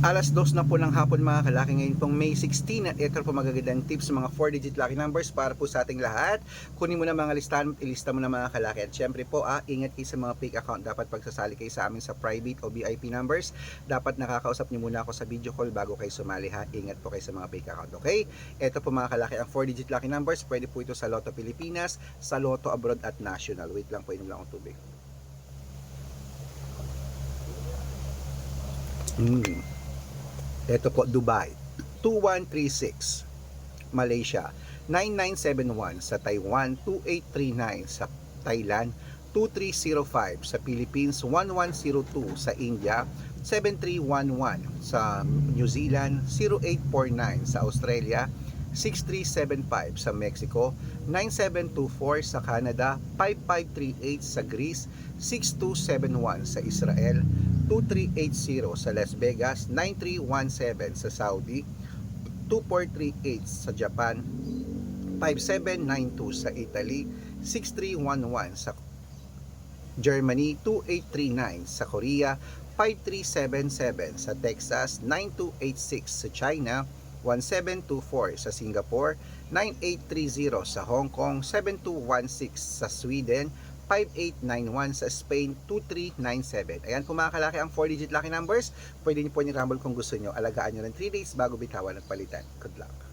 Alas 2 na po ng hapon mga kalaki, ngayon pong May 16 at ito po magagandang tips sa mga 4-digit lucky numbers para po sa ating lahat. Kunin mo na mga listahan, ilista mo na mga kalaki. At syempre po, ingat kayo sa mga fake account. Dapat pagsasali kayo sa amin sa private o VIP numbers, dapat nakakausap niyo muna ako sa video call bago kayo sumali ha. Ingat po kayo sa mga fake account, okay? Ito po mga kalaki, ang 4-digit lucky numbers, pwede po ito sa Lotto Pilipinas, sa Lotto Abroad at National. Wait lang po, inom lang akong tubig. Ito po, Dubai 2136, Malaysia 9971, sa Taiwan 2839, sa Thailand 2305, sa Philippines 1102, sa India 7311, sa New Zealand 0849, sa Australia 6375, sa Mexico 9724, sa Canada 5538, sa Greece 6271, sa Israel 2380, sa Las Vegas 9317, sa Saudi 2438, sa Japan 5792, sa Italy 6311, sa Germany 2839, sa Korea 5377, sa Texas 9286, sa China 1724, sa Singapore 9830, sa Hong Kong 7216, sa Sweden 5891, sa Spain 2397. Ayan po mga kalaki ang 4-digit lucky numbers. Pwede niyo po yung rumble kung gusto niyo. Alagaan niyo ng 3 days bago bitawan at palitan. Good luck.